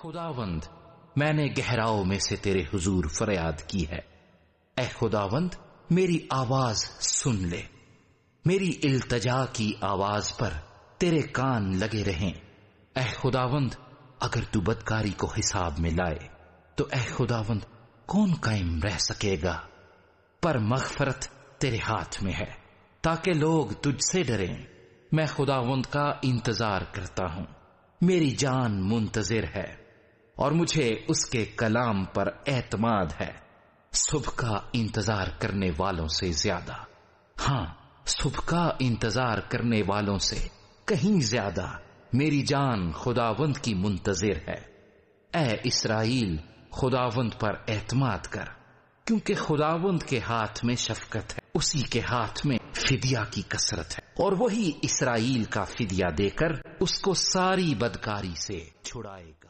خداوند میں نے گہراؤں میں سے تیرے حضور فریاد کی ہے، اے خداوند میری آواز سن لے، میری التجا کی آواز پر تیرے کان لگے رہیں۔ اے خداوند اگر تو بدکاری کو حساب میں لائے تو اے خداوند کون قائم رہ سکے گا؟ پر مغفرت تیرے ہاتھ میں ہے تاکہ لوگ تجھ سے ڈریں۔ میں خداوند کا انتظار کرتا ہوں، میری جان منتظر ہے اور مجھے اس کے کلام پر اعتماد ہے۔ صبح کا انتظار کرنے والوں سے زیادہ، ہاں صبح کا انتظار کرنے والوں سے کہیں زیادہ میری جان خداوند کی منتظر ہے۔ اے اسرائیل خداوند پر اعتماد کر، کیونکہ خداوند کے ہاتھ میں شفقت ہے، اسی کے ہاتھ میں فدیہ کی کثرت ہے، اور وہی اسرائیل کا فدیہ دے کر اس کو ساری بدکاری سے چھڑائے گا۔